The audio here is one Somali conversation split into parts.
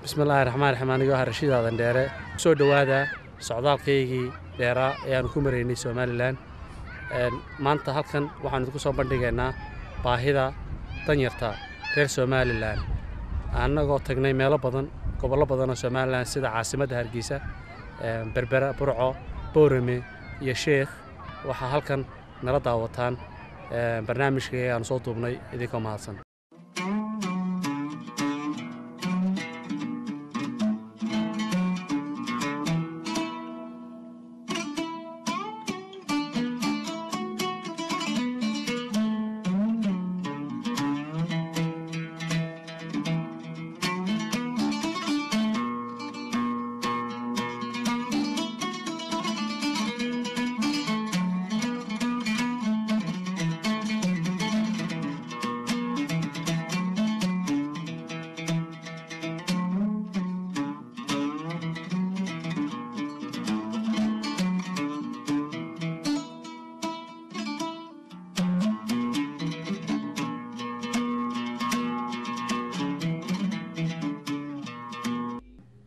بسم الله الرحمن الرحيم أنا رشيد هذا نديره سود هذا سعودال كيجي ديرا يعني كمريني سوماليلان ما أنت هالكن وحنا تقول صوب بندقنا باهدا تنيرتا غير سوماليلان أنا قلت تجني ميلا بدن قبل بدن سوماليلان سيد عاصمة هرقيسة بربرة برعو بورمي يا شيخ وح هالكن نرد عوضان برنامج كي أنا صوته بني إذا هالسن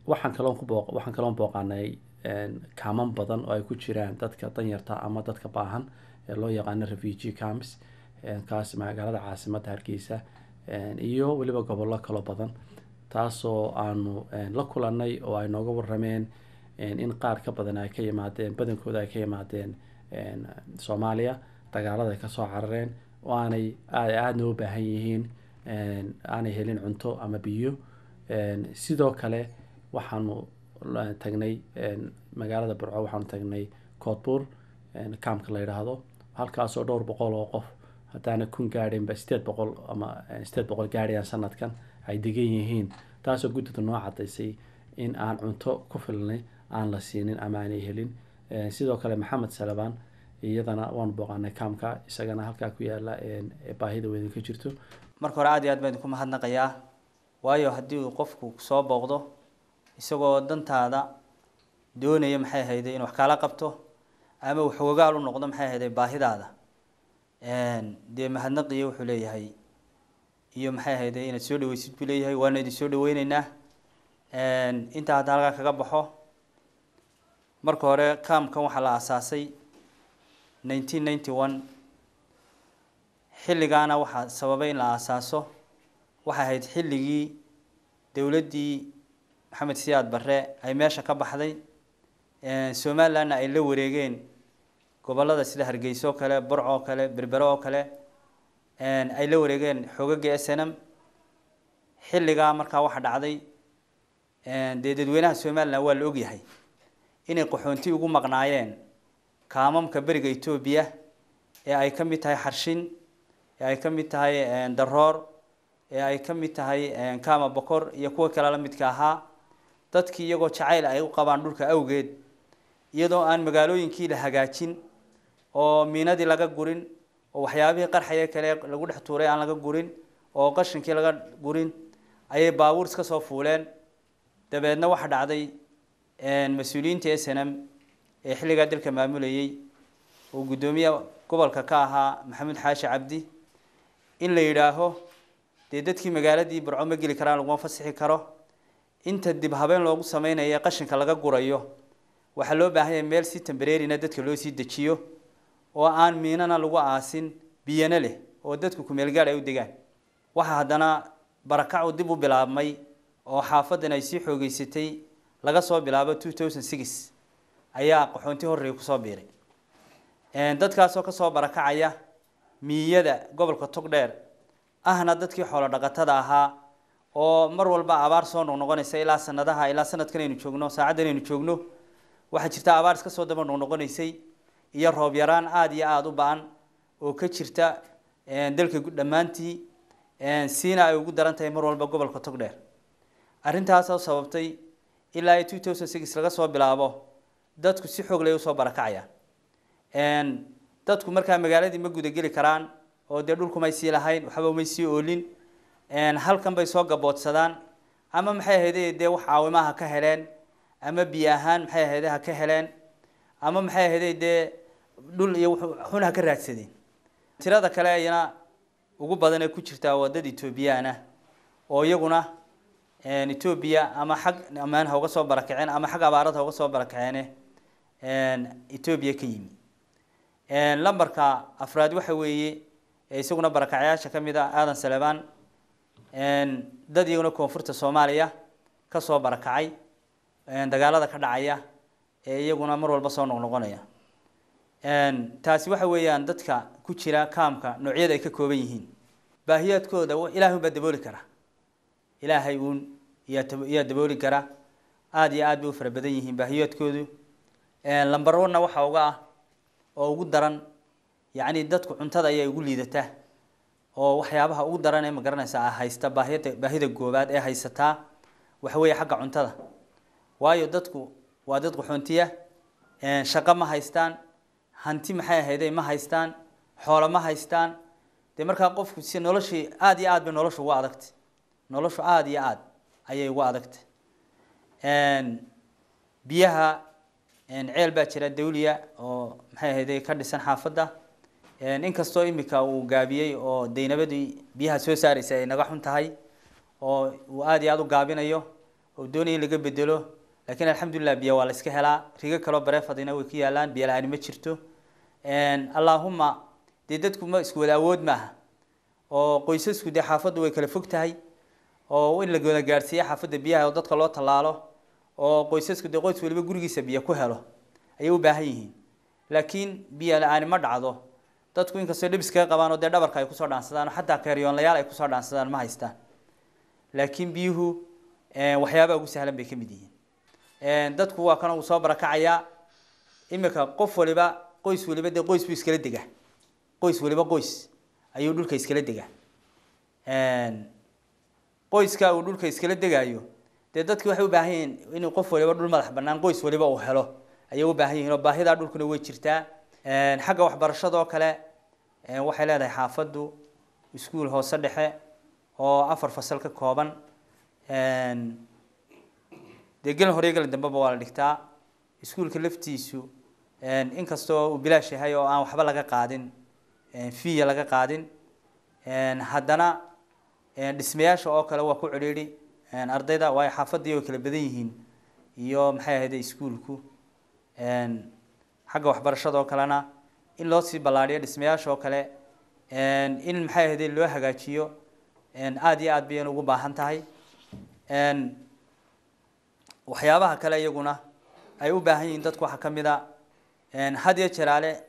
waxaan kaloon booqanay kaaman badan oo ay ku jiraan dadka danyarta ama dadka baahan ee loo yaqaan refugee camps kaas magaalada caasimadda Hargeysa iyo waliba gobollo kala badan taasoo aanu la kulanay oo ay nooga warrameen in qaar ka badan ay ka yimaadeen badankooda ay ka yimaadeen Soomaaliya dagaalada ay ka soo carareen oo aanay aad u baahan yihiin aanay helin cunto ama biyo sidoo kale waxaanu tagnay magaalada Burco waxaanu tagnay Koodbuur kaamka la yiraahdo halkaas oo dhowr boqol oo qof hadana kun gaadhin ba 800 ama 800 gaadhiyaan sanadkan ay degan yihiin taasoo gudida noo cadaysay in aan cunto ku filnay aan la siinin ama aanay helin sidoo kale Maxamed Salabaan iyadana waan booqanay kaamka isagana halka ku yaala baahida weyn ka jirto marka hore aad iyo aad baan ku mahadnaqayaa waayo hadii uu qofku soo booqdo isagoo dantaada doonaya maxay hayday in wax kala qabto ama wax wagaal u noqdo maxay hayday baahidaada de mahadnaqiyo wuxuu leeyahay iyo maxay hayday in soo dhaweysid buu leeyahay waana idin soo dhaweynaynaa inta aad halka kaga baxo marka hore kaamkan waxa la aasaasay 1991 xilligaana waxa sababay in la aasaaso waxa ahayd xilligii dawladdii محمد سياد برre ay meesha ka baxday Soomaaliland ay la wareegeen gobolada sida Hargeysa kale Burco kale Berbera kale ay la wareegeen xoogagga SNM xilliga marka waxa dhacday dadweynaha Soomaaliland waa la og yahay inay qaxoonti ugu maqnaayeen kaamamka bariga Itoobiya ee ay ka mid tahay Xarshin ee ay ka mid tahay Daroor ee ay ka mid tahay Kaama Bokor iyo kuwa kale la midka ahaa dadkii iyagoo jacayl ay u qabaan dhulka awgeed iyadoo aan magaalooyinkii la hagaajin oo miinadii laga gurin oo waxyaabihii qarxaya kale lagu dhex tuuray aan laga gurin oo qashinkii laga gurin ayay baabuur iska soo fuuleen dabeedna waxa dhacday mas'uuliyiinta SNM ee xilliga dalka maamulayay oo gudoomiyaha gobolka ka ahaa Maxamed Xaashi Cabdi in la yiraaho dadkii magaaladii Burco ma geli karaan lagu fasaxi karo inta dib habeen loogu sameeyay qashinka laga gurayo waxa loo baahan yahay meel si temporary dadka loo sii dejiyo oo aan miinana lagu aasin biyana leh oo dadku ku meel gaar ay u degaan waxa hadana barakac dib u bilaabmay oo xaafadan ay si xoogeysatay laga soo bilaabo 2006 ayaa qaxoonti horreey ku soo biiray dadkaas oo ka soo barakacaya miyada gobolka Togdheer ahna dadkii xoolo dhaqatada ahaa oo mar walba abaar soo noqonaysa ilaa sanadkan aynu joogno saacadan aynu joogno waxa jirta abaar iska soo daba noqonaysay iyo roob yaraan aad iyo aad u baan oo ka jirta dalka dhamaantii siina ay ugu daran tahay mar walba gobolka Togdheer arintaas oo sababtay ilaa 2006 laga soo bilaabo dadku si xoog leh u soo barakacayaan dadku markaa magaaladii ma guda geli karaan oo dhulku may sii lahayn waxba may sii oolin halkan bay soo gaboodsadaan ama maxay ahayd wax caawimaha ka heleen ama biyahan maxay ahayd ka heleen ama maxay ahayd dhul iyo xuna ka raadsadeen tirada kale ayana ugu badan ee ku jirta wadada Itoobiyaana oo iyaguna Ethiopia ama xag amaan ha uga soo barakaceen ama xag abaarad ha uga soo barakaceen Ethiopia ka yimi lambarka afraad waxa weeye isaguna barakacayaasha kamid ah aadan Salebaan dad iyaguna koonfurta Soomaaliya ka soo barakacay dagaalada ka dhacaya iyaguna mar walba soo noqnoqonaya taasi waxa weeyaan dadka ku jira kaamka noocyada ay ka kooban yihiin baahiyaadkooda Ilaahay baa dabooli kara Ilaahay yaa dabooli kara aad iyo aad u fara badan yihiin baahiyaadkoodu lambar 1 waxa uga ah oo ugu daran yaani dadku cuntada ay ugu liidata oo waxyaabaha ugu daran ee ma garanaysaa haysta baahida goobaad ee haysata waxa weeye xagga cuntada waayo dadku waa dad qaxoontiya shaqo ma haystaan hanti maxay ahaydey ma haystaan xoolo ma haystaan de marka qofku si noloshii aad iyo aad bay noloshu ugu adagtay noloshu aad iyo aad ayay ugu adagtay biyaha ceel baa jira dawliya oo maxay ahaydey ka dhisan xaafada inkastoo imika uu gaabiyay oo deynabadii biyaha soo saaraysa ay naga xun tahay oo uu aad iyo aad u gaabinayo oo doonayay laga bedelo laakiin alxamdulillah biyo waa la iska helaa riga kale bareefadina way ku yaalaan biyo la'aan ma jirto allahumma dadku ma isku wada awood maaha oo qoysasku de xaafadu way kala fog tahay oo in la go'aan gaarsiyo xaafada biyaha oo dadka loo talaalo oo qoysasku de qoys waliba gurigiisa biyo ku helo ayay u baahan yihiin laakiin biyo la'aan ma dhacdo dadku inkastoo dhibis ka qabaan oo de dhabarka ay ku soo dhaansadaan xataa kaariyoonlayaal ay ku soo dhaansadaan ma haystaan laakiin biyuhu waxyaabo ugu sahlan bay kamid yihiin dadku waa kan uu soo barakacaya imika qof waliba qoys waliba de qoys buu iskala degaa qoys waliba qoys ayuu dhulka iskala degaa qoyska uu dhulka iskala degaayo de dadku waxay u baahan yihiin inuu qof waliba dhul madax banaan qoys waliba uu helo ayay u baahan yihiin oo baahida dhulkuna way jirtaa xagga waxbarashada oo kale waxay leedahay xaafadu iskuul hoose dhexe oo 4 fasal ka kooban deegan hore gal dambe waa la dhigtaa iskuulka laftiisu inkastoo uu bilaash yahay oo aan waxba laga qaadin fee laga qaadin haddana dhismayaasha oo kale waa ku ciriiri ardayda way xaafadii oo kala badan yihiin iyo maxay ahayd iskuulku xagga waxbarashada oo kalena in loo sii balaariyo dhismayaasha oo kale in maxay ahayd loo hagaajiyo aad iyo aad bay ugu baahan tahay waxyaabaha kale iyaguna ay u baahan yihiin dadku waxa kamid ah had iyo jaraale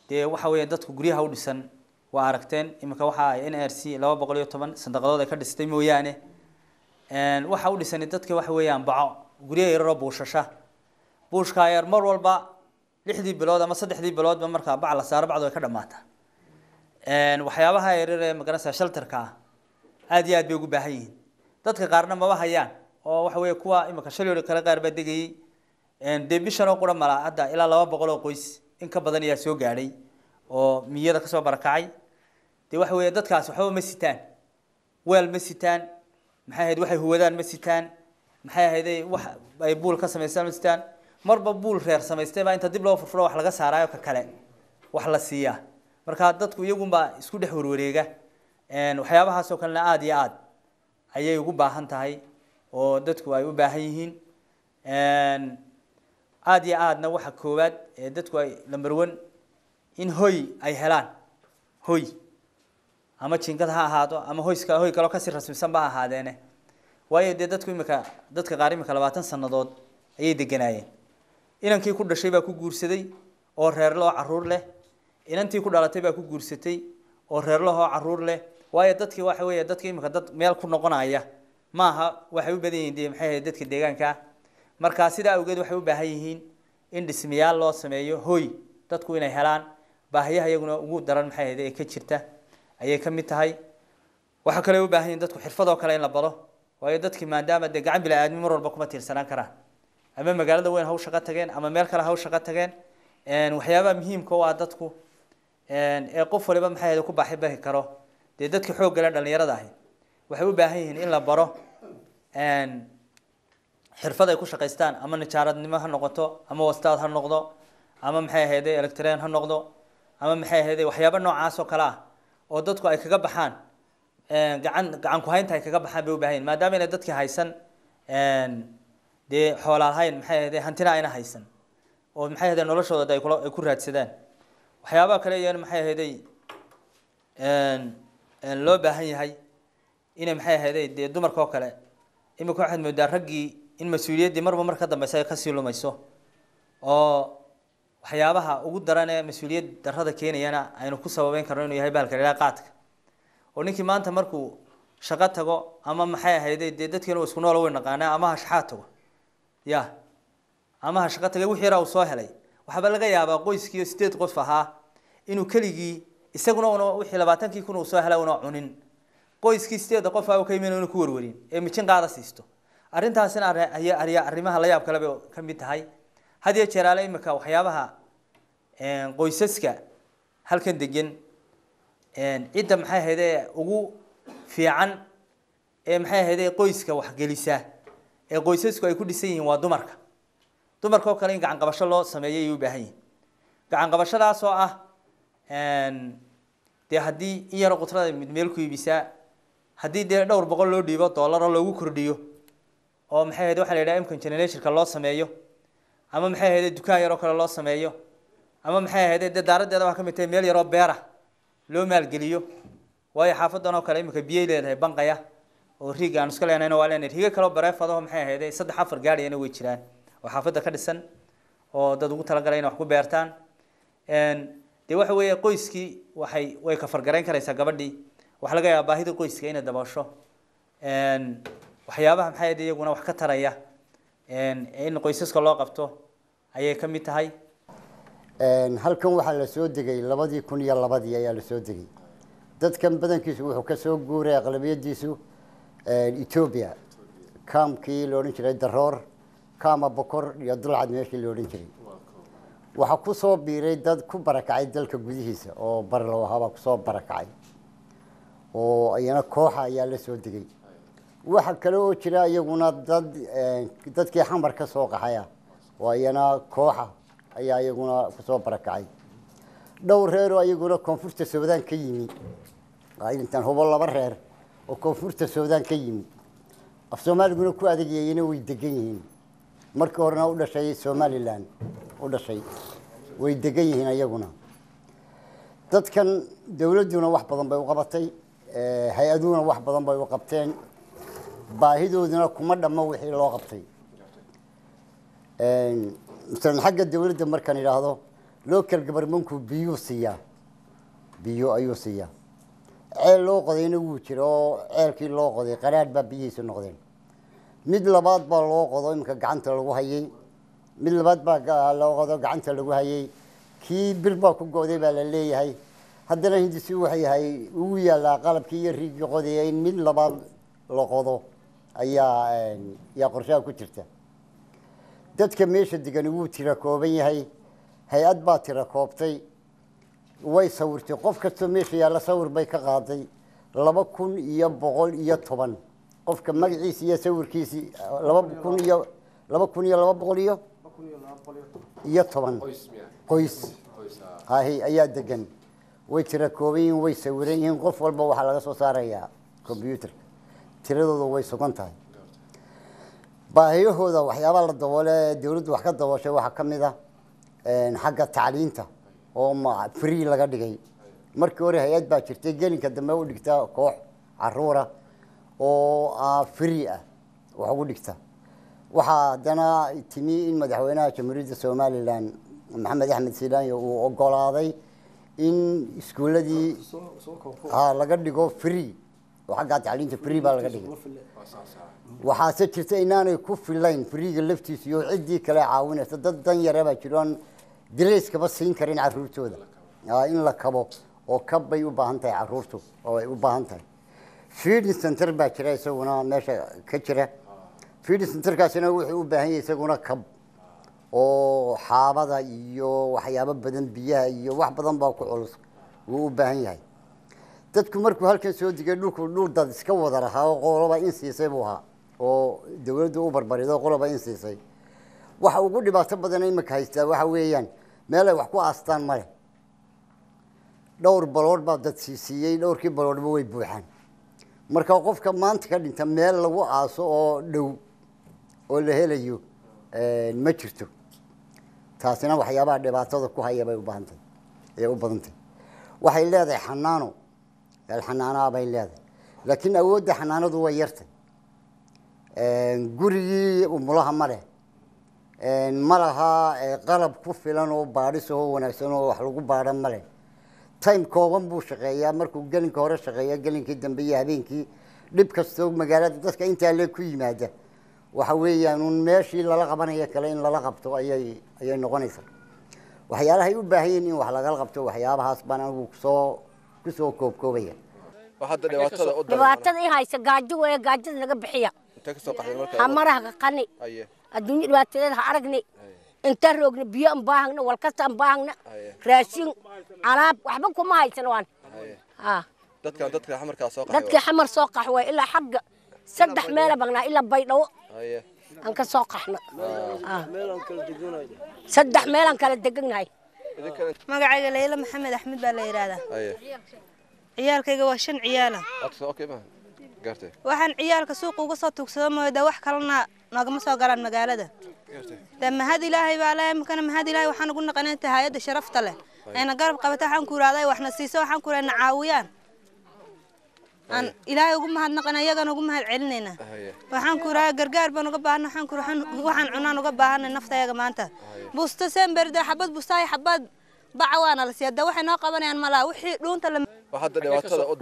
de waxa weeye dadku guryaha u dhisan waa aragteen imika waxa ay NRC 210 sandaaqadood ay ka dhistay mooyaane waxa u dhisan dadka waxa weeyaan baco guryaha yar oo buushasha buushka yar mar walba 6 bilood ama 3 biloodba marka bac la saaro bacdo ay ka dhamaata waxyaabaha yar ee magaranaysa shelterka aad iyo aad bay ugu baahan yihiin dadka qaarna ma hayaan oo waxa weeye kuwa imika shaliyo kala qaar ba degay de bishan oo qura mala hadda ilaa 200 oo qoys in ka badan ayaa soo gaaray oo miyada ka soo barakacay de waxa weeye dadkaas waxba ma sitaan weel ma sitaan maxay ahayd waxay huwadaan ma sitaan maxay ahayd wax ay buul ka sameeysan ma sitaan marba buul reer sameystay baa inta dib loo furfuro wax laga saarayo ka kale wax la siiya marka dadku iyagunba isku dhex warwareega waxyaabahaas oo kale aad iyo aad ayay ugu baahan tahay oo dadku ay u baahan yihiin aad iyo aadna waxa koowaad ee dadku ay number 1 in hoy ay helaan hoy ama jinkad ha ahaado ama hoy kale ka sii rasmisan ba ahaadeene waayo dadku imika dadka qaar imika 20 sanadood ayay deganaayeen inankii ku dhashay baa ku guursaday oo reer loo caruur leh inantii ku dhalatay baa ku guursatay oo reer loo caruur leh waayo dadkii waxa weeye dadkii imika dad meel ku noqonaya maaha waxay u badan yihiin maxay dadka deegaanka marka sida awgeed waxay u baahan yihiin in dhismayaal loo sameeyo hoy dadku inay helaan baahiyaha iyaguna ugu daran maxay ahayd ee ka jirta ayay kamid tahay waxa kale u baahan yihiin dadku xirfado kale in la baro waayo dadkii maadaama de gacan bilaaadmi mar walba kuma tiirsanaan karaan ama magaalada weyn haw shaqo tageen ama meel kale haw shaqo tageen waxyaabaha muhiimka ah dadku ee qof waliba maxay ahayd ku baahi karo de dadka xoog gala dhalinyarada ah waxay u baahan yihiin in la baro xirfad ay ku shaqeystaan ama nijaaradnimo ha noqoto ama wastaad ha noqdo ama maxay ahayd electrician ha noqdo ama maxay ahayd waxyaabo noocaas oo kala ah oo dadku ay kaga baxaan gacan ku haynta ay kaga baxaan bay u baahan yihiin maadaama inay dadkii haysan dee xoolaa lahayn maxay ahayd hantina ayna haysan oo maxay ahayd noloshooda ay ku raadsadaan waxyaabaha kale iyana maxay ahayd loo baahan yahay inay maxay ahayd dee dumarka oo kale imika waxaad moodaa raggii in mas-uuliyaddii marba mar ka dambaysa ay kasii lumayso oo waxyaabaha ugu daran ee mas-uuliyad darrada keenayana aynu ku sababeyn karno inuu yahay bahalka ilaa qaadka oo ninkii maanta markuu shaqo tago ama maxay ahayd dee dadkeenu isku nool way naqaanaa ama ha shaxaad tago ya ama ha shaqo tagay wixii yara uu soo helay waxba laga yaabaa qoyskii 8 qof ahaa inuu keligii isaguna wixii 20 kun uu soo helay una cunin qoyskii 8 qof ah oo ka yimaanay inuu ku warwarin ee mijin qaada siisto arrintaasina arrimaha la yaab kale bay ka mid tahay hadiya jeeraale imika waxyaabaha qoysaska halkan degan cidda maxay ahayd ugu fiican ee maxay ahayd qoyska wax gelisa ee qoysasku ay ku dhisan yihiin waa dumarka oo kale in gacan qabasho loo sameeyay u baahan yihiin gacan qabashadaas oo ah dee haddii in yar qudrada mid meel ku iibisa haddii dee dhowr boqol loo dhiibo dollar oo loogu kordhiyo oo maxay ahayd waxa la yiraahdaa income generation-ka loo sameeyo ama maxay ahayd dukaan yar oo kale loo sameeyo ama maxay ahayd dee daaradeeda waxa ka mid tahay meel yar oo beer ah loo maalgeliyo waayo xaafadan oo kale imika biyay leedahay banqaya oo riga aan iska leenayna waa leenahay riga kale bareefado maxay ahayd 3-4 gaariyana way jiraan oo xaafada ka dhisan oo dad ugu tala galay inay wax ku beertaan dee waxa weeye qoyskii way ka fargareyn karaysaa gabadhii waxa laga yaabaa baahida qoyska inay daboosho waxyaabaha maxay ahayd iyaguna wax ka taraya in qoysaska loo qabto ayay ka mid tahay halkan waxaa la soo degay 2002 ayaa la soo degay dadkan badankiisu wuxuu ka soo guuray aqlabiyadiisu Ethiopia kaamkii loo oran jiray Daroor kaama Bokor iyo Dulcad meeshii loo oran jiray waxa ku soo biiray dad ku barakacay dalka gudihiisa oo barlo haba ku soo barakacay oo ayana kooxa ayaa la soo degay waxa kale oo jira iyaguna dadkii xamar ka soo qaxaya oo ayana kooxa ayaa iyaguna ku soo barakacay dhowr reer oo iyaguna koonfurta Suudaan ka yimi ay intaan hubo laba reer oo koonfurta Suudaan ka yimi af Soomaaliga ku adeegayeen way degan yihiin markii horena u dhashay Somaliland u dhashay way degan yihiin iyaguna dadkan dawladuna wax badan bay u qabatay hay-aduna wax badan bay u qabteen baahidooduna kuma dhama wixii loo qabtay مثلا حق الدولة مركان يلاحظوا لوكال governmentku biyo siiya biyo ayuu siiya ceel loo qoday inuu jiro ceelkii loo qoday qaraad ba biyihiisa noqdeen mid labaad baa loo qodo imka gacanta lagu hayay mid labaad baa loo qodo gacanta lagu hayay kii bir baa ku gooday baa la leeyahay haddana hindisi waxay yahay uu yaala qalabkii iyo riigii qoday in mid labaad loo qodo ayaa qorshaha ku jirta dadka meesha degan uu tira kooban yahay hay-ad baa tira koobtay way sawirtay qof kasta meesha yaala sawir bay ka qaaday 2110 qofka magaciisa iyo sawirkiisa 2210 qoys ayaa degan way tira kooban yihiin way sawiran yihiin qof walba waxa laga soo saarayaa computer tiradooda way sugan tahay baahiyahooda waxyaabo la daboolay dawladdu wax ka dabooshay waxa kamid ah xagga tacliinta oo free laga dhigay markii hore hay'ad baa jirtay gelinka dambe u dhigta koox caruura oo free ah wax ugu dhigta waxa dana timi in madaxweynaha jamhuuriyadda Soomaaliland Maxamed Axmed Silaanyo uu ogolaaday in iskuuladii laga dhigo free waxa tacliinta free baa laga dhigay waxaa jirta inaanay ku filayn freega laftiisa iyo cidii kale caawinaysa dad dan yar ah jiraan dilayska ba siin karin caruurtooda in la kabo oo kabay u baahan tahay caruurtu oo ay u baahan tahay feeding center baa jira isaguna meesha ka jira feeding center-kaasina wuxuu u baahan yahay isaguna kab oo xaabada iyo waxyaabo badan biyaha iyo wax badan baa ku culus uu u baahan yahay dadku markuu halkan soo digay dhul dad iska wada lahaa oo qoloba in siisay buu ahaa oo dawladdu u barbarido qoloba in siisay waxa ugu dhibaato badan imika haysta waxa weeyaan meel ay wax ku aastaan male dhowr balood baa dad siiyay dhowrkii baloodba way buuxaan marka qofka maanta ka dhinta meel lagu aaso oo dhow oo la helayo ma jirto taasina waxyaabaha dhibaatada ku haya bay u baahantay ee u badantay waxay leedahay xanaano الحنانة بيلاد لكن أود حنانة ذو يرتي قري وملاها مرة مرها قلب كف لانه بارسه ونفسه وحلقه بارم مرة تايم كوغن بوش غيا مركو قلن كورش غيا قلن كدن بيها بينكي لبك السوق مقالات دسك انت اللي كوي ماده وحويا نون ماشي لا لقبنا يا كلين لا لقبته اي نغنيسه وحيالها يباهيني وحلا قلقبته وحيابها حسبنا وكسو كسو كوبكوبيه وحتى dhibaatada ay haysa gaajo way gaajada laga bixiya inta ka soo qaxday markaa amaraha qani adduunyo dhibaatada ha aragni inta roogna biyo aan baahna wal kasta aan baahna raashin alaab waxba kuma haysan waan dadka xamarka soo qaxay dadka xamar soo qaxway ilaa xagga saddex meel bagnaa ilaa baydhawo aan ka soo qaxna saddex meel aan kala deganahay magacayga Leila Maxamed Axmed baa la yiraahdaa ciyaalkayga waa 5 ciyaala waxaan ciyaalka suuq uga soo tuugsado mooyada wax kalena nagama soo galaan magaalada mahad ilaahay baa la imkana mahad ilaahay waxaan ugu naqanaynaa hay'adda sharafta leh ayna garab qabata waxaan ku raaday waxna siiso waxaan ku raaday caawiyaan aan ilaahay ugu mahad naqana iyagana ugu mahad celinayna waxaan ku raaday gargaar baan uga baahnaa waxaan cunaan uga baahnaa naftayaga maanta busto semberda xabad bustaay xabad bacawana la siyaada waxay noo qabanayaan malaa wixii dhuunta la وحتى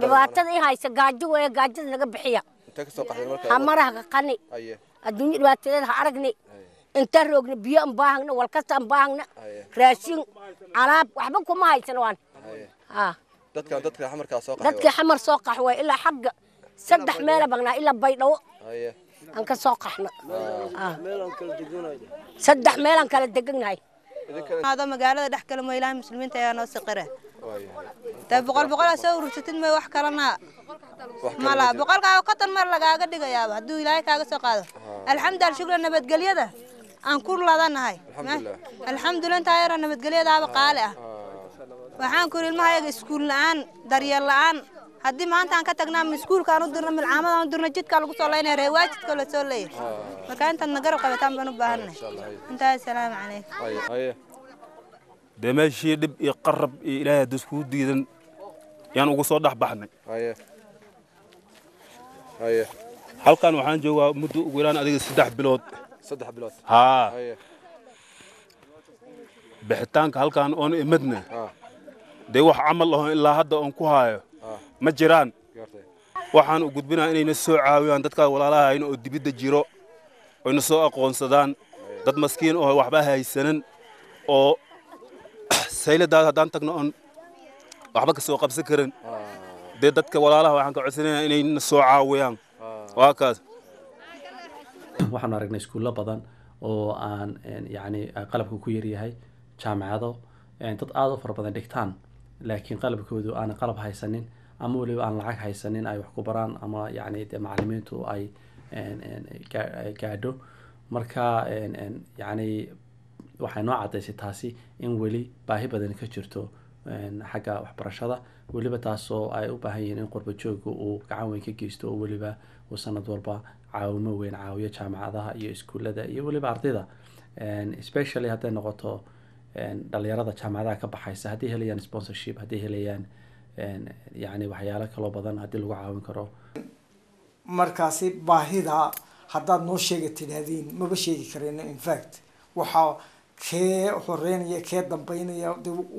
dhibaatada ay haysa gaajo way gaajada laga bixiya inta ka soo qaxday markaa amaraha qani adduunyo dhibaatada ha aragni inta roogna biyo aan baahna wal kasta aan baahna raashin alaab waxba kuma haysan waan dadka xamarka soo qaxay dadka xamar soo qaxway ilaa xagga saddex meel bagnaa ilaa baydhawo aan ka soo qaxna saddex meel aan kala deganahay هذا مقالة دحك المويلان مسلمين تيانو سقرة تا بقول أسوي رشتين ما وحكرنا ملا بقول كاو قطن مر لقى قد يا هدو إلهي كاو سقاده الحمد لله شكرا نبت قليده أن كل لذا هاي الحمد لله أنت هاي نبت قليده بقالة وحان كل ما هي سكول الآن دريال الآن هدي ما أنت أنك تجنا من سكول كانوا درنا من العمل ودرنا جد كانوا قصولين رواج كله سولي مكان أنت النجار قبتان بنو بهرنا أنت السلام عليكم دمشي دب يقرب إلى دسكود ديدن يعني وقصود بحنا هل كان وحان جوا مدو قولان أديك صدح بلود ها بحتانك هل كان أون إمدنا دي وح عمل الله إلا هذا أنكوهايو ما جيران waxaan u gudbinaa inay soo caawiyaan dadka walaalaha in oo dibida jiro oo in soo aqoonsadaan dad maskiin oo waxba haysanan oo saylada hadaan tagno on waxba ka soo qabsan karin dadka walaalaha waxaan ka codsanayaa inay soo caawiyaan waa kaas waxaan aragnay iskuulo badan oo aan yani qalabku ku yar yahay jaamacado dad aad u fara badan dhigtaan laakiin qalabkoodu aan qalab haysanin ama waliba aan lacag haysanin ay wax ku baraan ama yani macallimiintu ay gaadho marka yani waxay noo cadaysay taasi in weli baahi badan ka jirto xagga waxbarashada waliba taasoo ay u baahan yihiin in qurba joogga uu gacan weyn ka geysto oo waliba uu sanad walba caawimo weyn caawiyo jaamacadaha iyo iskuulada iyo waliba ardayda especially hadday noqoto dhalinyarada jaamacadaha ka baxaysa haddii helayaan sponsorship haddii helayaan يعني waxyaalo kala badan hadii lagu caawin karo markaasi baahida haddaad noo sheegatinaadiin maba sheegi kareen in fact waxa kee horeynaya kee dambeynaya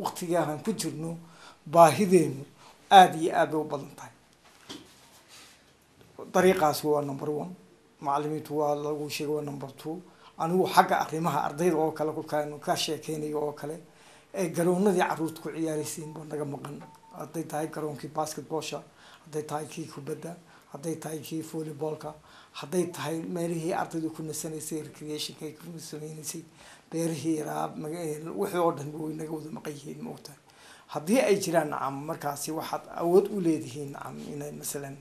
waqtigaan ku jirno baahideenu aad iyo aad u badan tahay dariiqaas waa number 1 macallimiintu waa lagu sheegay waa number 2 anigu xagga arrimaha ardayda oo kale ku ka sheekeynayo oo kale ee garoonadii caruurta ku ciyaaraysiin baa naga maqan hadday tahay garoonkii basketballsha hadday tahay kii kubadda hadday tahay kii volleyballka hadday tahay meelihii ardaydu ku nasanaysay recreationka ay ku nasanaysay beerihii yaraa wixii oo dhan way naga wada maqan yihiin moogtahay haddii ay jiraan nacam markaasi waxaad awood u leedihiin nacam inay masalan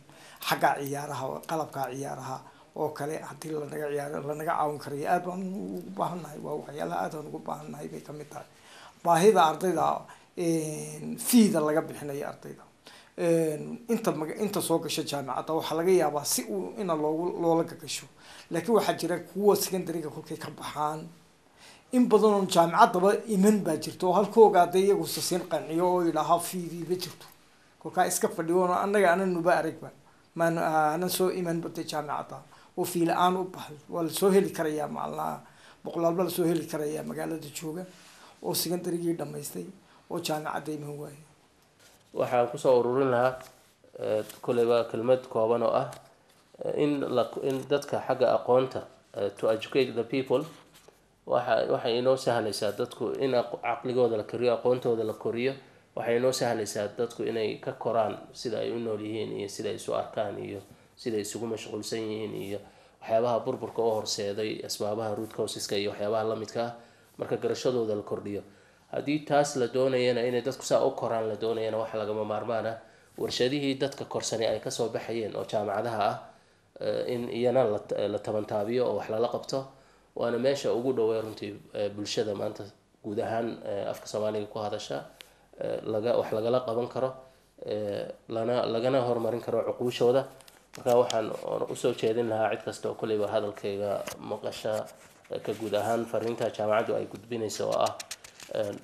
xagga ciyaaraha qalabka ciyaaraha oo kale haddii lanaga caawin karayo aad baan ugu baahannahay waa waxyaalaha aad aan ugu baahannahay bay ka mid tahay baahida ardayda fiida laga bixinayo ardayda inta soo gasho jaamacadda waxaa laga yaabaa si uu ina loola gagasho laakiin waxaa jira kuwa secondary-ga kolkay ka baxaan in badan oo jaamacaddaba iman baa jirto oo halkooga hadee iyagu sasiin qanciyo oo yidhaaha fiidiiba jirto kolkaa iska fadhiyo annaga ananuba aragba maan aanan soo iman batay jaamacadda oo fiila-aan u baxay waa lasoo heli karayaa macalinaha boqolaalba lasoo heli karayaa magaalada jooga oo secondarygii dhamaystay oo jaamacadda iman waaye waxaan kusoo ururin lahaa koleyba kelmad kooban oo ah in dadka xagga aqoonta to educate the people waxay inoo sahlaysaa dadku in caqligooda la koriyo aqoontooda la koriyo waxay inoo sahlaysaa dadku inay ka koraan sida ay u nool yihiin iyo sida ay isu arkaan iyo sida ay isugu mashquulsan yihiin iyo waxyaabaha burburka u horseeday asbaabaha root causeska iyo waxyaabaha lamidka ah marka garashadooda la kordhiyo haddii taas la doonayana inay dadku saa u koraan la doonayana waxa lagama maarmaan ah warshadihii dadka korsani ay kasoo baxayeen oo jaamacadaha ah in iyana la tabantaabiyo oo wax lala qabto waana meesha ugu dhowey runtii bulshada maanta guud ahaan afka soomaaliga ku hadasha wax lagala qaban karo lagana horumarin karo cuquushooda marka waxaan usoo jeedin lahaa cid kasta oo kolleyba hadalkayga maqasha ka guud ahaan fariinta jaamacaddu ay gudbinayso oo ah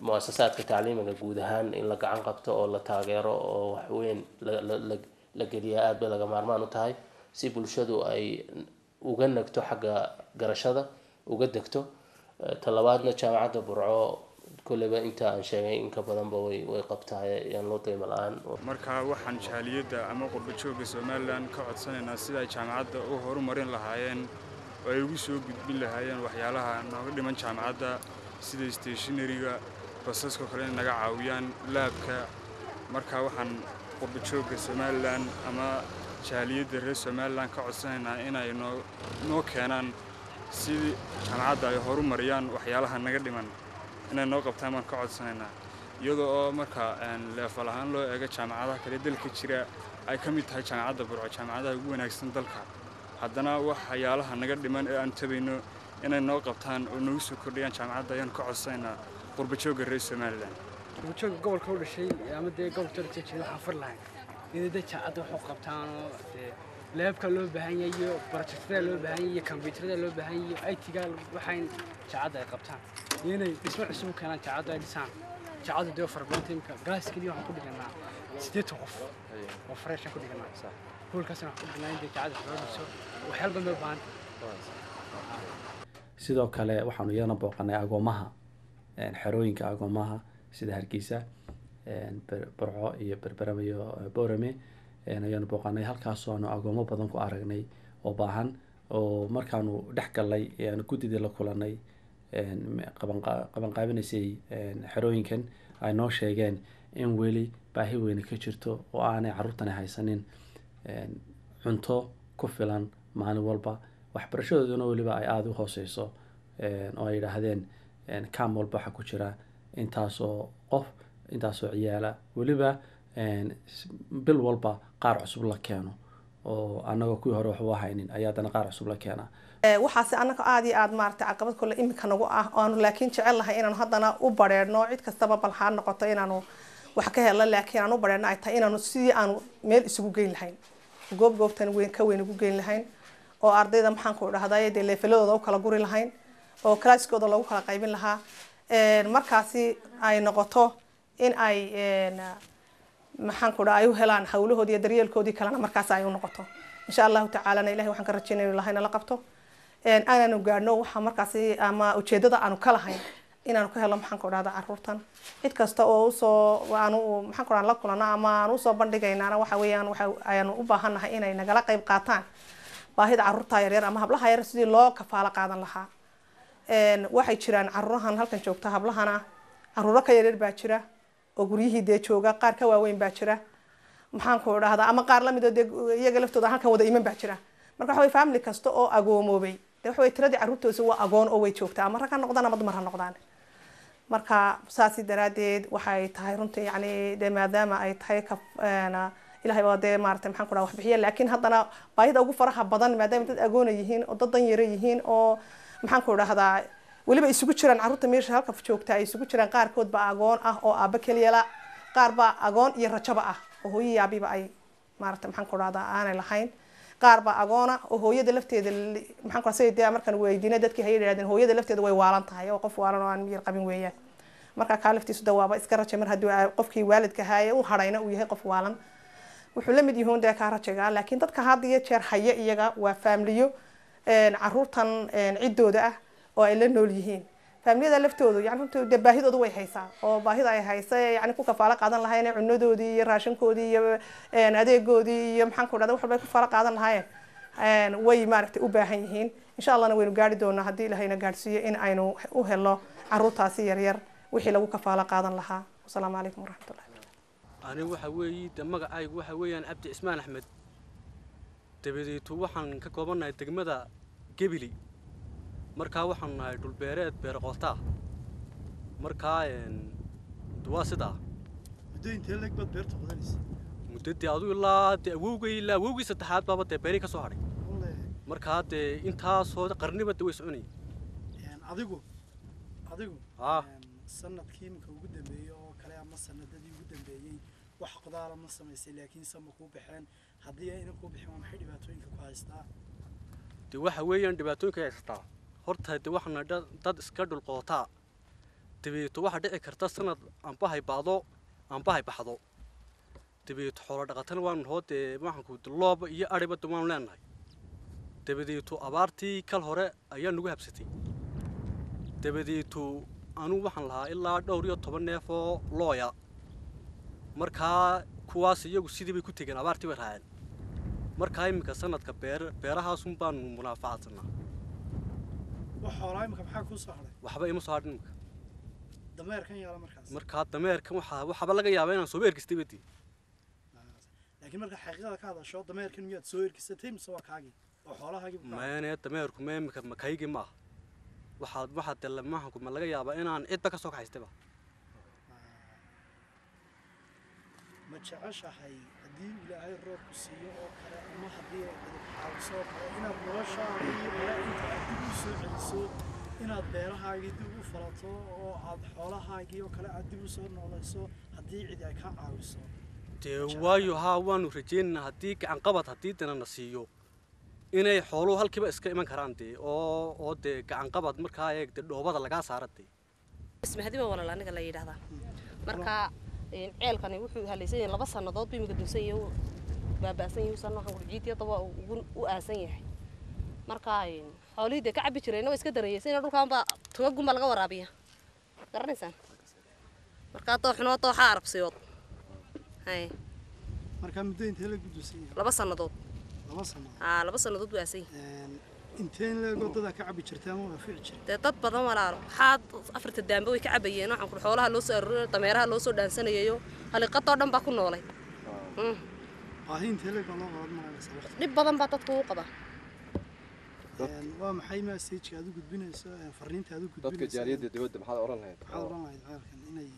muasasaadka tacliimiga guud ahaan in la gacan qabto oo la taageero oo waxweyn la geliyaa aad bay laga maarmaan u tahay si bulshadu ay uga nagto xagga garashada uga degto talabaadna jaamacadda burco kolleyba inta aan sheegay in ka badanba way qabtahay yaan loo qiimo la-aan marka waxaan jaaliyadda ama qurba joogga somaliland ka codsanaynaa sida ay jaamacadda u horumarin lahaayeen oo ay ugu soo gudbin lahaayeen waxyaalaha nooga dhiman jaamacadda sida stationaryga basaska kale in naga caawiyaan laabka marka waxaan qurba joogga somaliland ama jaaliyadda reer somaliland ka codsanaynaa inay noo keenaan sidii jaamacadda ay horumariyaan waxyaalaha naga dhiman inay noo qabtaan baan ka codsanaynaa iyadoo oo marka leefal ahaan loo eego jaamacadaha kale dalka jira ay ka mid tahay jaamacadda burco jaamacadaha ugu wanaagsan dalka haddana waxyaalaha naga dhiman ee aan tabayno inay noo qabtaan oo nagu soo kordhiyaan jaamacadda ayaan ka codsanaynaa qurba joogga reer somaliland qurba joogga gobolka u dhashay ama dee gobolka jira waxaan far lahayn inay dad jaamacadda wax u qabtaan oo laabka loo baahan yahay iyo projectada loo baahan yahay iyo computerada loo baahan yahay IT-ga waxaan jaamacadda ay qabtaan inay dhismo cusub u keenaan jaamacadda ay dhisaan jaamacadda dee farbantimka gaaskii waxaan ku dhiganaa 8 qof oo fresh ku dhiganaa hoolkaasna waxaan ku dhiganaa inta jaamacadda loo dhiso waxyaalo badan baan sidoo kale waxaanu iyana booqanay agoomaha xerooyinka agoomaha sida Hargeysa Burco iyo Berbera iyo Boorame ayaanu booqanay halkaas oo aanu agoomo badan ku aragnay oo baahan oo markaanu dhex galay ayaanu gudida la kulanay qaban qaabinaysay xerooyinkan ay noo sheegeen in weli baahi weyn ka jirto oo aanay carruurtani haysanin cunto ku filan maalin walba waxbarashadooduna weliba ay aada u hooseyso oo ay yidhaahdeen kaam walba waxaa ku jira intaasoo qof intaasoo ciyaala weliba bil walba qaar cusub la keeno oo anagoo kuwii hore waxba haynin ayaa haddana qaar cusub la keenaa waxaase annaga aad iyo aad maaragtay caqabad kule iminka nagu ah oanu laakiin jecel lahay inaanu haddana u badheerno cid kastaba bal haa noqoto inaanu wax ka helno laakiin aan u badheerno ay tahay inaanu sidii aanu meel isugu geyn lahayn goobtan ka weyn ugu geyn lahayn oo ardayda maxaan ku dhahday dee leefaladooda u kala guri lahayn oo classkooda lagu kala qaybin lahaa markaasi ay noqoto in ay maxaan ku dhahay u helaan hawlahoodii iyo daryeelkoodii kalena markaas ay u noqoto insha allahu tacaala ilaahay waxaan ka rajaynayaa ilaahay nala qabto aanu gaadhno waxa markaasi ama ujeedada aanu ka lahayn inaanu ka helo maxaan ku dhahdaa carruurtan cid kasta oo usoo aanu maxaan ku dhahaa la kulana ama aanu usoo bandhigaynaana waxa weeyaan ayaanu u baahannahay inay nagala qayb qaataan baahida carruurta yaryar ama hablaha yar sidii loo kafaalo qaadan lahaa waxay jiraan carruurahan halkan joogta hablahana carruuro ka yaryar baa jira oo guryihii dee jooga qaar ka waaweyn baa jira maxaan ku dhahdaa ama qaar lamid oo dee iyaga laftooda halkan wada iman baa jira marka waxa way family kasta oo agoomoobay dee waxa way tiradii carruurtoosi waa agoon oo way joogtaa ama rag ha noqdaan ama dumar ha noqdaan marka saasi daraadeed waxay tahay runtii yacni dee maadaama ay tahay ilaahay waa dee maaragtay maxaan ku dhaha wax bixiya laakiin haddana baahida ugu faraha badan maadaama dad agoona yihiin oo dad dan yara yihiin oo maxaan ku dhahdaa weliba isugu jiraan carruurta meesha halka joogta ay isugu jiraan qaarkood baa agoon ah oo aabba keliyala qaar baa agoon iyo rajaba ah oo hooyo yaabiba ay maaragtay maxaan ku dhahdaa aanay lahayn qaar baa agoona oo hooyada lafteeda maxaan ku sayidee markaan weydiinay dadkii hay yiraahdeen hooyada lafteeda way waalan tahay oo qof waalan oo aan miyir qabin weeyaan marka ka laftiisu dawaaba iska raje mar haddii qofkii waalidka haye u harayna uu yahay qof waalan wuxuu la mid yahay dee ka rajaga laakiin dadka had iyo jeer haya iyaga waa faamiliyo caruurtan cidooda ah oo ay la nool yihiin faamiliyada laftoodu yani runtii baahidoodu way haysaa oo baahida ay haysa yani ku kafaalo qaadan lahaayeen cunadoodii iyo raashinkoodii iyo adeegoodii iyo maxaan ku dhahdaa wax walba ku kafaalo qaadan lahaayeen way maaragtay u baahan yihiin insha allahna waynu gaari doonaa haddii ilaahayna gaadhsiiyo in aynu u helo caruurtaasi yaryar wixii lagu kafaalo qaadan lahaa wasalaamu calaykum waraxmatullahi anigu waxa weeye magacaygu waxa weeyaan cabdi cismaan axmed dabadeetu waxaan ka koobanahay degmada gebili markaa waxaan nahay dhulbeereed beer qooltaa markaa waa sidaa muddo intee leeg baad beerta qodanaysa muddadii adigu ilaa dee awowgii saddexaad baaba dee beerii ka soo hadhay markaa dee intaasoo qarniba de way soconayeen adigu sanadkii iminka ugu dambeeyey oo kale ama sanadadii ugu dambeeyey wax qodaala ma samaysay laakiin sama kuu baxeen haddii ayna kuu bixin waa maxay dhibaatooyinka ku haystaa dee waxa weeyaan dhibaatooyinka haystaa horta dee waxaana dad iska dhulqootaa dabeeto waxaa dhici karta sanad aanbahay baado aanbahay baxdo dabeeto xoolo dhaqatana waanu hoo dee waxaanku loob iyo ariba waanu leenahay dabadeeto abaartii kal hore ayaa nagu habsatay dabadeeto anugu waxaan lahaa ilaa dhowr iyo 10 neef oo looya markaa kuwaas iyagu sidii bay ku tegeen abaartii bay raaceen markaa iminka sanadka beerahaasun baanu munaafacadsanaa wax xoolaa iminka maxaa kuu soo hadhay waxba ima soo hadhin iminka dameerkan yaala markaas markaa dameerkan waxaba laga yaabaa inaan soo ergistay badii laakiin marka xaqiiqada ka hadasho dameerkan miyaad soo ergisatay mise waa kaagii oo xoolahaagii maane dameerku ma iminka makaygii maaha waxaad delamahanku ma laga yaabaa inaan cidba ka soo kaxaystayba ma jeceshahay haddii ilaahay roobku siiyo oo kale ama haddii caawiso oo kale inaad noloshaadii hore inta aad dib u soo celiso inaad beerahaagii dib u falato oo aad xoolahaagii oo kale aad dib u soo noolayso haddii cidi ay kaa caawiso dee waayo haa waanu rajaynaynaa haddii gacanqabad haddii danana siiyo inay xooluhu halkiiba iska iman karaan dee oo dee gacanqabad markaa eeg dee dhoobada lagaa saara dee ismahadiba walaal aniga la yidhaahdaa markaa ceelkani wuxuu halaysan yahay 2 sanadood buu imika dunsan yahay baabaasan yahay sanad waxaan kurjiitiya daba u aasan yahay markaa xoolihii dee ka cabi jireen way iska dareeyeen dhulkaan baa tuga laga waraabiya garanaysaan markaa tooxnoo tooxa arabsiyood hay markaa muddo intee la gudusay 2 sanadood 2 sanadood 2 sanadood buu aasan inteen la godada ka cabi jirtay ama fiic jirtay dad badan walaalo xaad afarta daamba way ka cabayeen waxaan ku xoolaha loo soo aruuray dameeraha loo soo dhaansanayo haliqado dhan baa ku noolay intee la loo qad maraysa dib badan baa dadku u qaba waa maxay message aad u gudbinayso fariinta aad u gudbinayso dadka jaaliyada dawladda maxaad oran lahayd inay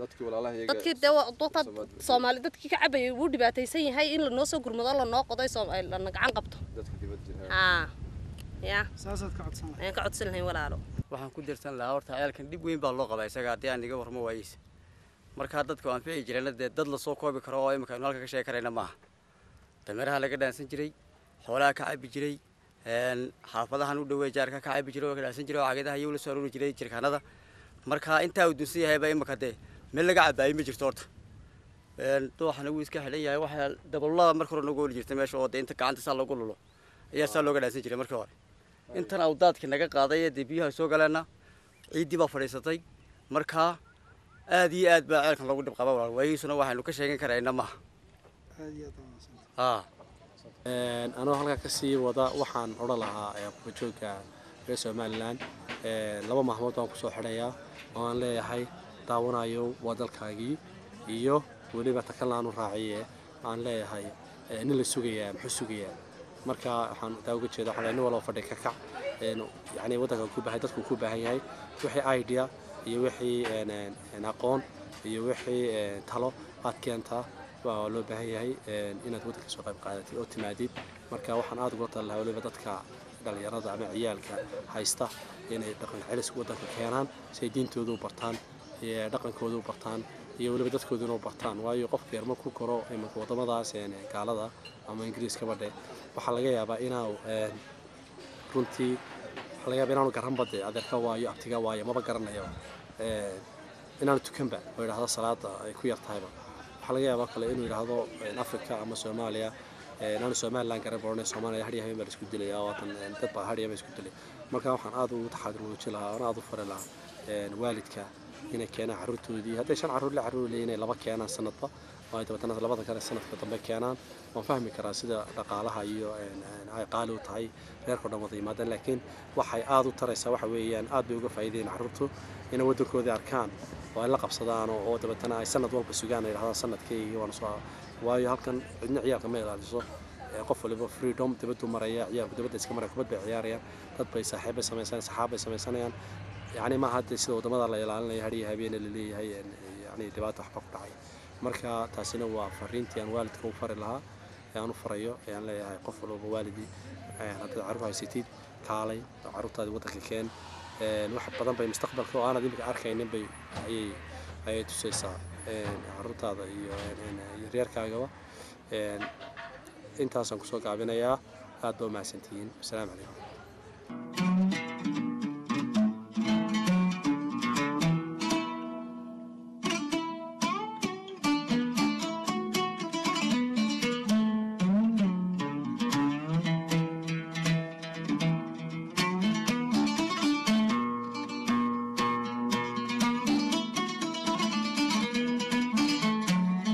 dadkii walaalaha dadkii dad Soomaali dadkii ka cabayay wuu dhibaataysan yahay in la noo soo gurmado la noo qoday Soomaali la gacan qabto dadka dibadda ya saasaad ka codsan lahayd ka codsan lahayn walaalo waxaan ku dirsan lahaa horta ceelkan dib weyn baa loo qabaa isaga haddii aan iga warmo waayis markaa dadku aan fiici jireen dad la soo koobi karo oo imika halka ka sheegi karayna maaha dameeraha laga dhaansan jiray xoolaha ka cabi jiray xaafadahan u dhaweey jaarka ka cabi jiray oo ka dhaansan jiray oo cagadaha iyo la soo aruuri jiray jirkaanada markaa intaa uu dunsan yahay baa imika dee meel laga cabaayay ma jirto horta dooxana wuu iska xidhan yahay waxa dabalada markii hore nagu oli jirtay meesha oo inta gacanta saa loogu lulo ayaa saa looga dhaansan jiray markii hore intan awdaadkii naga qaaday ee biyaha soo galeena ciidii baa fadhiisatay markaa aad iyo aad baa ceelkan loogu dhib qaba walaal waayisuna waxaanu ka sheegan karaynaa maaha aad iyo aad anoo halka ka sii wada waxaan oran lahaa qurbajoogga reer Somaliland 2 maalmood baan ku soo xidhayaa oo aan leeyahay daawanayo waa dalkaagii iyo waliba takalaanu raaciye aan leeyahay in la sugayaa muxuu sugayaa marka waxaan daawo jeedo xalayna walaal fadhi ka kac yani wadanka ku baahay dadku ku baahan yahay wixii idea iyo wixii aqoon iyo wixii talo aad keentaa waa loo baahan yahay inaad wadanka soo qayb qaadatid oo timaadid marka waxaan aad uga talaa waliba dadka dhalinyarada ama ciyaalka haysta inay dhaqan celis wadanka keenaan si ay diintooda u bartaan dhaqankooda u bartaan iyo waliba dadkooduna u bartaan waayo qofka yar markuu koro imanka wadamadaas gaalada ama ingiriiska badhe waxaa laga yaabaa inuu runtii waxaa laga yaabaa inaanu garanbade adeerka waayo abtiga waayo maba garanayo inaanu tukanba oo yidhaahdo salaada ay ku yar tahayba waxaa laga yaabaa kale inuu yidhaahdo africa ama soomaaliya inaanu somaliland garan baranay soomaaliya hadhiya habeen baa la isku dilaya waatan dad baa hadhiya baa isku dilay marka waxaan aad ugu taxadiruujin lahaa oon aad u fari lahaa waalidka inay keenaan carruurtoodii hadday 5 carruur la carruur leeyihiin inay 2 keenaan sanadba oo ay dabatan labada kale sanadka dambe keenaan waan fahmi karaa sida dhaqaalaha iyo ay qaali u tahay reerka dhan wada yimaadaan laakiin waxay aad u taraysaa waxa weeyaan aad bay uga faa'iideen carruurtu inay waddankoodii arkaan oo ay la qabsadaan oo dabatan ay sanad walba sugaan ay yiraahdaan sanadkii waan soo waayo halkan cidna ciyaarka ma ilaaliso qof waliba freedom dibadda maraya ciyaarku dibadda iska maraya kubad bay ciyaarayaan dad bay saaxiibay sameeyaan saxaabay sameeyaan يعني ما هاد سيد ودمada la ilaalinaya hadiya habeen la leeyahay yani dibaato waxba ku dhacay marka taasina waa fariintii aan waalidka u fari lahaa aan u farayo aan leeyahay qof walba waalidi hadda carruur haysatid kaalay carruurtaada wadanka keen wax badan bay mustaqbalka oo aanad imika arkaynin bay ay tusaysaa carruurtaada iyo reerkaagaba intaas aan ku soo gaabinayaa aad baa mahadsantihiin assalaamu calaykum